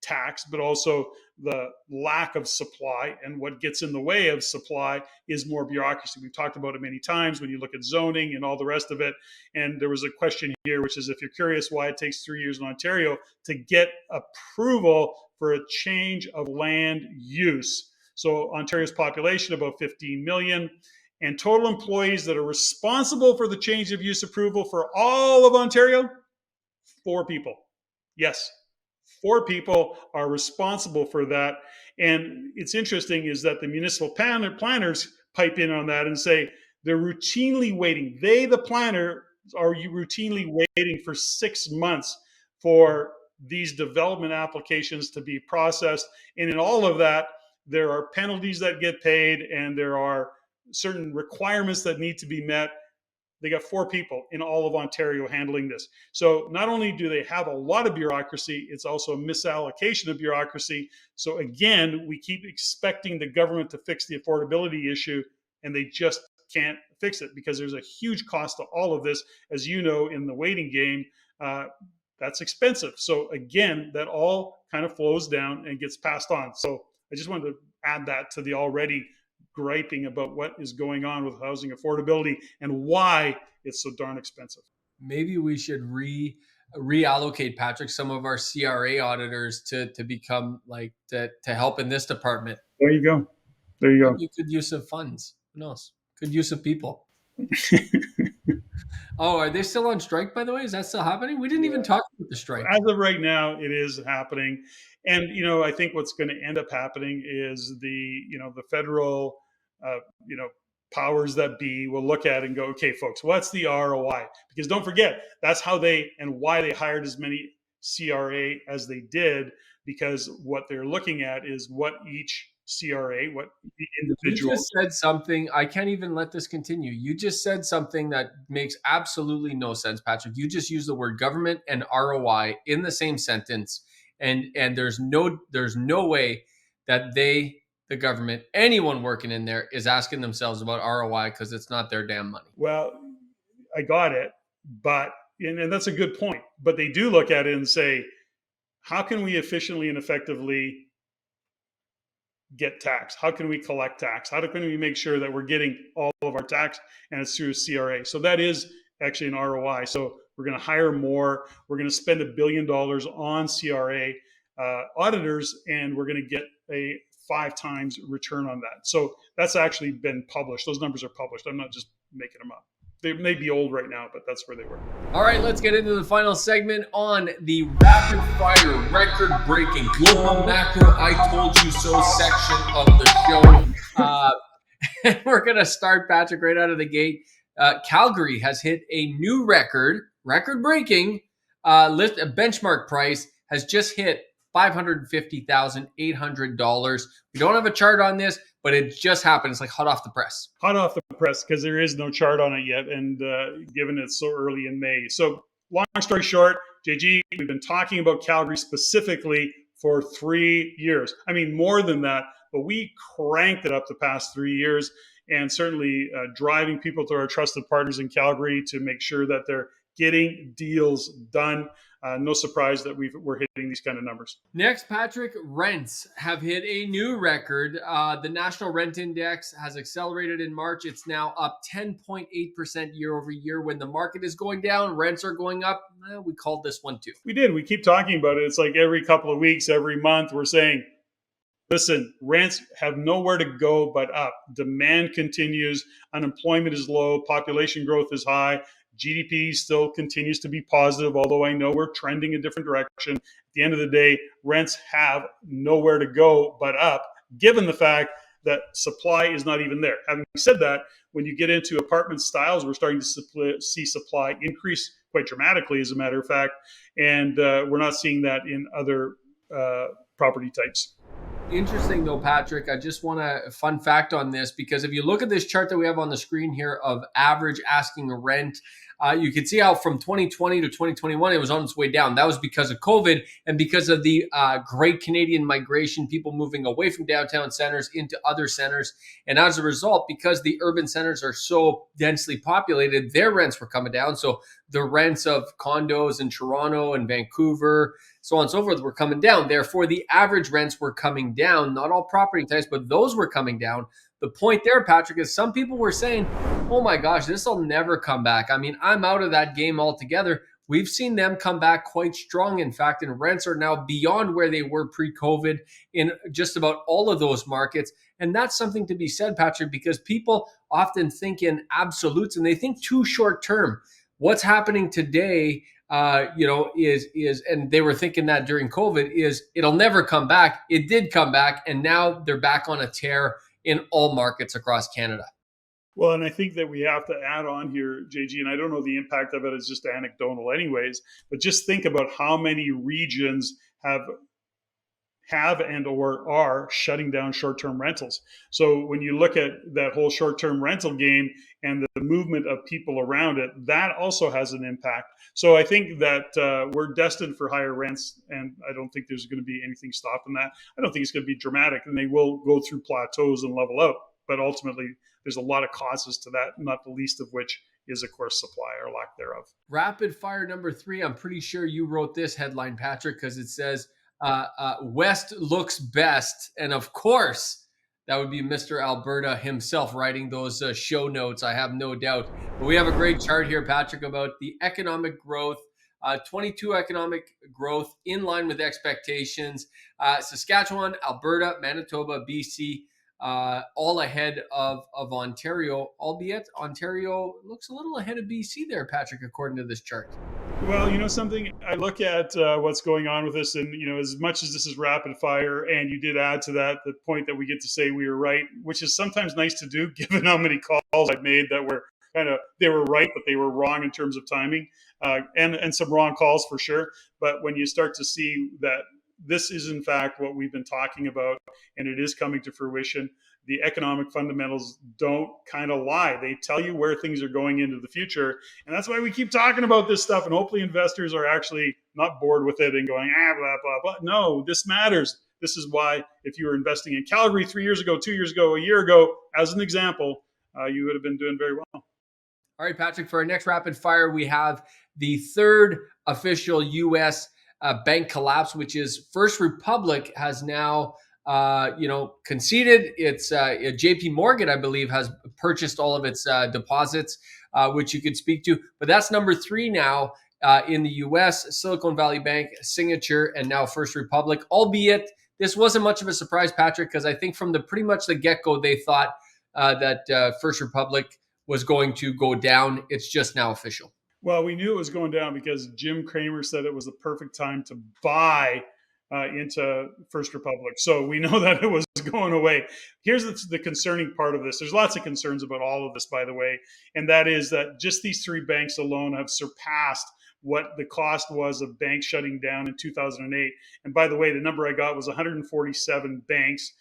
tax, but also the lack of supply. And what gets in the way of supply is more bureaucracy. We've talked about it many times when you look at zoning and all the rest of it. And there was a question here, which is, if you're curious why it takes 3 years in Ontario to get approval for a change of land use. So Ontario's population, about 15 million, and total employees that are responsible for the change of use approval for all of Ontario, 4 people. Yes, 4 people are responsible for that. And it's interesting is that the municipal planners pipe in on that and say they're routinely waiting. The planner, are routinely waiting for 6 months for these development applications to be processed. And in all of that, there are penalties that get paid, and there are certain requirements that need to be met. They got 4 people in all of Ontario handling this. So not only do they have a lot of bureaucracy, it's also a misallocation of bureaucracy. So again, we keep expecting the government to fix the affordability issue, and they just can't fix it because there's a huge cost to all of this. As you know, in the waiting game, that's expensive. So again, that all kind of flows down and gets passed on. So I just wanted to add that to the already griping about what is going on with housing affordability and why it's so darn expensive. Maybe we should reallocate, Patrick, some of our CRA auditors to become to help in this department. There you go. There you go. Maybe good use of funds. Who knows? Good use of people. Oh, are they still on strike, by the way? Is that still happening? We didn't even talk about the strike. As of right now, it is happening. And, I think what's going to end up happening is the federal, powers that be will look at it and go, okay, folks, what's the ROI? Because don't forget, that's how why they hired as many CRA as they did, because what they're looking at is what each CRA, what the individual. You just said something. I can't even let this continue. You just said something that makes absolutely no sense, Patrick. You just used the word government and ROI in the same sentence, and there's no way that the government, anyone working in there, is asking themselves about ROI because it's not their damn money. Well, I got it, but and that's a good point. But they do look at it and say, how can we efficiently and effectively get tax? How can we collect tax? How can we make sure that we're getting all of our tax and it's through CRA? So that is actually an ROI. So we're going to hire more. We're going to spend $1 billion on CRA auditors, and we're going to get a 5 times return on that. So that's actually been published. Those numbers are published. I'm not just making them up. They may be old right now, but that's where they were. All right, let's get into the final segment on the rapid fire, record breaking, global macro, I told you so section of the show. We're going to start, Patrick, right out of the gate. Calgary has hit a new record breaking list. A benchmark price has just hit $550,800. We don't have a chart on this, but it just happened. It's like hot off the press. Hot off the press, because there is no chart on it yet, and given it's so early in May. So long story short, JG, we've been talking about Calgary specifically for 3 years. I mean, more than that, but we cranked it up the past 3 years, and certainly driving people to our trusted partners in Calgary to make sure that they're getting deals done. no surprise that we're hitting these kind of numbers. Next, Patrick, rents have hit a new record. The National Rent Index has accelerated in March. It's now up 10.8% year over year. When the market is going down, rents are going up. We called this one too. We did. We keep talking about it. It's like every couple of weeks, every month, we're saying, listen, rents have nowhere to go but up. Demand continues. Unemployment is low. Population growth is high. GDP still continues to be positive, although I know we're trending a different direction. At the end of the day, rents have nowhere to go but up, given the fact that supply is not even there. Having said that, when you get into apartment styles, we're starting to see supply increase quite dramatically, as a matter of fact, and we're not seeing that in other property types. Interesting though, Patrick. I just want a fun fact on this, because if you look at this chart that we have on the screen here of average asking rent, you can see how from 2020 to 2021, it was on its way down. That was because of COVID and because of the great Canadian migration, people moving away from downtown centers into other centers. And as a result, because the urban centers are so densely populated, their rents were coming down. So the rents of condos in Toronto and Vancouver, so on and so forth, were coming down. Therefore, the average rents were coming down. Not all property types, but those were coming down. The point there, Patrick, is some people were saying, oh my gosh, this will never come back. I mean, I'm out of that game altogether. We've seen them come back quite strong, in fact, and rents are now beyond where they were pre-COVID in just about all of those markets. And that's something to be said, Patrick, because people often think in absolutes and they think too short term. What's happening today, is, and they were thinking that during COVID, is it'll never come back. It did come back, and now they're back on a tear in all markets across Canada. Well, and I think that we have to add on here, JG, and I don't know the impact of it, it's just anecdotal anyways, but just think about how many regions have and or are shutting down short-term rentals. So when you look at that whole short-term rental game and the movement of people around it, that also has an impact. So I think that we're destined for higher rents, and I don't think there's going to be anything stopping that. I don't think it's going to be dramatic, and they will go through plateaus and level out. But ultimately, there's a lot of causes to that, not the least of which is, of course, supply or lack thereof. Rapid fire number 3. I'm pretty sure you wrote this headline, Patrick, because it says, West looks best. And of course, that would be Mr. Alberta himself writing those show notes, I have no doubt. But we have a great chart here, Patrick, about the economic growth. 22 economic growth in line with expectations. Saskatchewan, Alberta, Manitoba, BC, all ahead of Ontario, albeit Ontario looks a little ahead of BC there, Patrick, according to this chart. Well, you know something, I look at what's going on with this, and, as much as this is rapid fire, and you did add to that the point that we get to say we were right, which is sometimes nice to do, given how many calls I've made that were they were right, but they were wrong in terms of timing, and some wrong calls for sure. But when you start to see that this is in fact what we've been talking about, and it is coming to fruition, the economic fundamentals don't kind of lie. They tell you where things are going into the future. And that's why we keep talking about this stuff. And hopefully investors are actually not bored with it and going, blah, blah, blah. No, this matters. This is why if you were investing in Calgary 3 years ago, 2 years ago, a year ago, as an example, you would have been doing very well. All right, Patrick, for our next rapid fire, we have the third official U.S. Bank collapse, which is First Republic has now conceded. It's JP Morgan, I believe, has purchased all of its deposits, which you could speak to. But that's number 3 now in the U.S. Silicon Valley Bank, Signature, and now First Republic. Albeit this wasn't much of a surprise, Patrick, because I think from pretty much the get-go, they thought that First Republic was going to go down. It's just now official. Well, we knew it was going down because Jim Cramer said it was the perfect time to buy into First Republic. So we know that it was going away. Here's the concerning part of this. There's lots of concerns about all of this, by the way. And that is that just these 3 banks alone have surpassed what the cost was of banks shutting down in 2008. And by the way, the number I got was 147 banks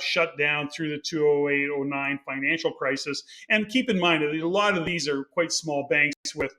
shut down through the 2008-09 financial crisis. And keep in mind that a lot of these are quite small banks with,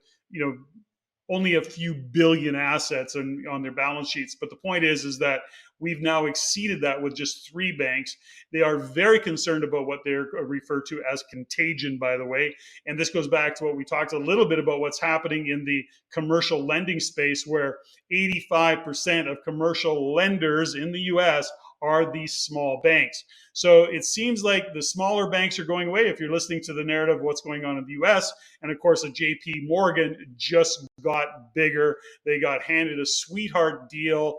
only a few billion assets on their balance sheets. But the point is that we've now exceeded that with just 3 banks. They are very concerned about what they're referred to as contagion, by the way. And this goes back to what we talked a little bit about, what's happening in the commercial lending space, where 85% of commercial lenders in the US are these small banks. So it seems like the smaller banks are going away if you're listening to the narrative of what's going on in the US. And of course, a JP Morgan just got bigger. They got handed a sweetheart deal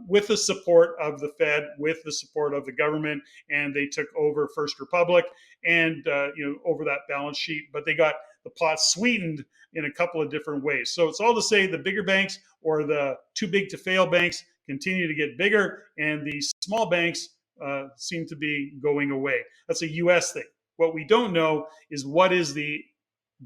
with the support of the Fed, with the support of the government, and they took over First Republic and over that balance sheet. But they got the pot sweetened in a couple of different ways. So it's all to say the bigger banks, or the too big to fail banks, continue to get bigger, and the small banks seem to be going away. That's a US thing. What we don't know is what is the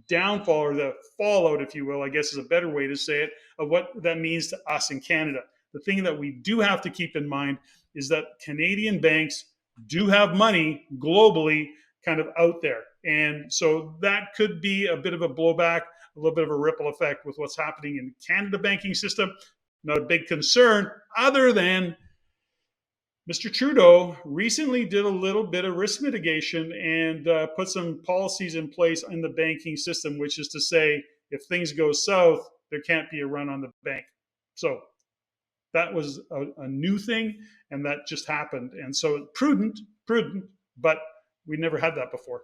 downfall, or the fallout, if you will, I guess is a better way to say it, of what that means to us in Canada. The thing that we do have to keep in mind is that Canadian banks do have money globally kind of out there. And so that could be a bit of a blowback, a little bit of a ripple effect with what's happening in the Canada banking system. Not a big concern, other than Mr. Trudeau recently did a little bit of risk mitigation and put some policies in place in the banking system, which is to say, if things go south, there can't be a run on the bank. So that was a new thing, and that just happened. And so prudent, but we never had that before.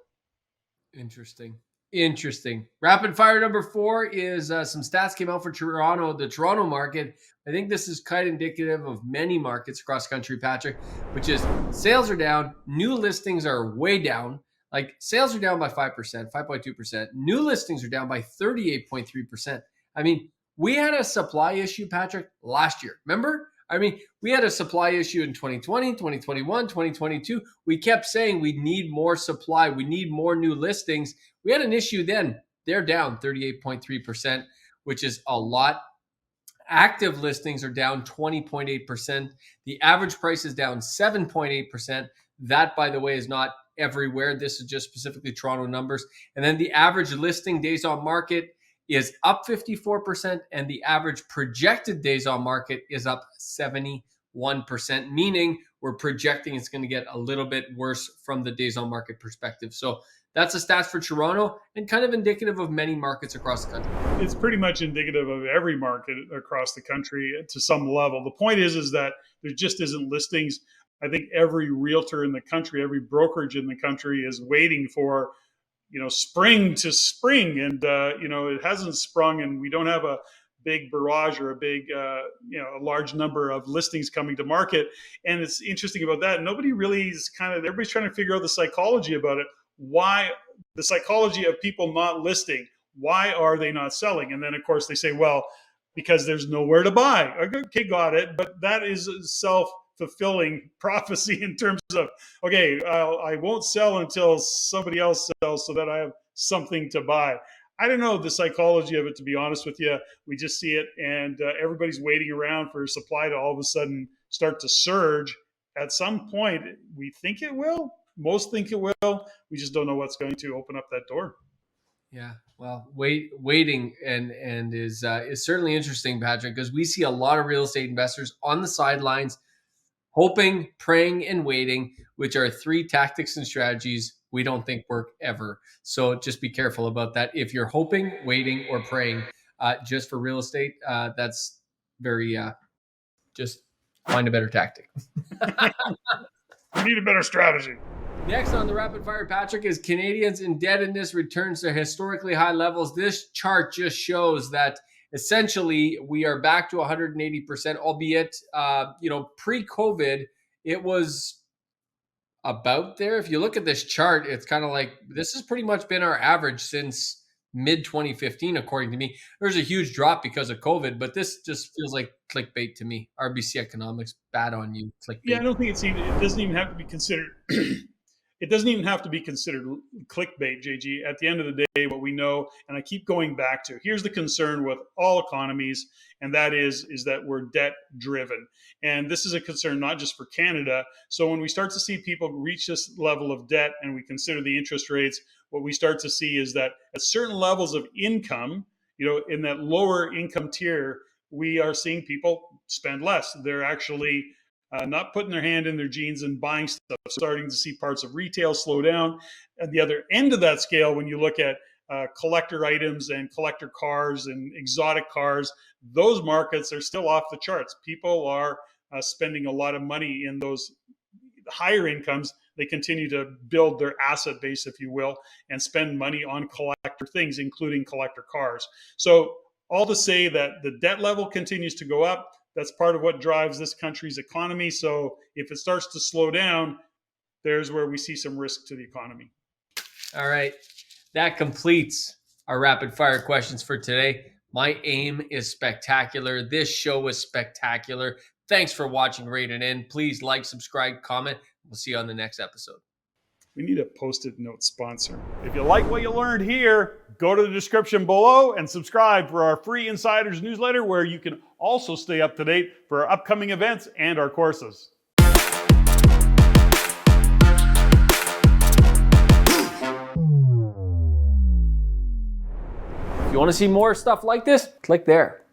Interesting. Rapid fire number 4 is some stats came out for Toronto, the Toronto market. I think this is quite indicative of many markets across the country, Patrick, which is sales are down, new listings are way down. Like sales are down by 5%, 5.2%. New listings are down by 38.3%. I mean, we had a supply issue, Patrick, last year. Remember? I mean, we had a supply issue in 2020, 2021, 2022. We kept saying we need more supply. We need more new listings. We had an issue then. They're down 38.3%, which is a lot. Active listings are down 20.8%. The average price is down 7.8%. That, by the way, is not everywhere. This is just specifically Toronto numbers. And then the average listing days on market is up 54%, and the average projected days on market is up 71%, meaning we're projecting it's going to get a little bit worse from the days on market perspective. So that's the stats for Toronto, and kind of indicative of many markets across the country. It's pretty much indicative of every market across the country to some level. The point is that there just isn't listings. I think every realtor in the country, every brokerage in the country is waiting for spring to spring, and it hasn't sprung, and we don't have a big barrage or a big a large number of listings coming to market. And it's interesting about that, nobody really is everybody's trying to figure out the psychology about it. Why the psychology of people not listing? Why are they not selling? And then of course they say, well, because there's nowhere to buy. Okay, got it. But that is self-fulfilling prophecy in terms of, okay, I won't sell until somebody else sells so that I have something to buy. I don't know the psychology of it, to be honest with you. We just see it, and everybody's waiting around for supply to all of a sudden start to surge. At some point, we think it will. Most think it will. We just don't know what's going to open up that door. Yeah, well, waiting and is certainly interesting, Patrick, because we see a lot of real estate investors on the sidelines, hoping, praying, and waiting, which are 3 tactics and strategies we don't think work ever. So just be careful about that. If you're hoping, waiting, or praying just for real estate, that's very just find a better tactic. We need a better strategy. Next on the rapid fire, Patrick, is Canadians' indebtedness returns to historically high levels. This chart just shows that essentially we are back to 180%, albeit, pre-COVID, it was about there. If you look at this chart, it's kind of like this has pretty much been our average since mid-2015, according to me. There's a huge drop because of COVID, but this just feels like clickbait to me. RBC Economics, bad on you, clickbait. Yeah, I don't think it doesn't even have to be considered. It doesn't even have to be considered clickbait, JG. At the end of the day, what we know, and I keep going back to, here's the concern with all economies, and that is that we're debt driven. And this is a concern not just for Canada. So when we start to see people reach this level of debt and we consider the interest rates, what we start to see is that at certain levels of income, in that lower income tier, we are seeing people spend less. They're actually not putting their hand in their jeans and buying stuff. Starting to see parts of retail slow down. At the other end of that scale, when you look at collector items and collector cars and exotic cars, those markets are still off the charts. People are spending a lot of money in those higher incomes. They continue to build their asset base, if you will, and spend money on collector things, including collector cars. So all to say that the debt level continues to go up. That's part of what drives this country's economy. So if it starts to slow down, there's where we see some risk to the economy. All right. That completes our rapid fire questions for today. My aim is spectacular. This show is spectacular. Thanks for watching, rate and end. Please like, subscribe, comment. We'll see you on the next episode. We need a Post-it note sponsor. If you like what you learned here, go to the description below and subscribe for our free Insiders newsletter, where you can also stay up to date for our upcoming events and our courses. If you want to see more stuff like this, click there.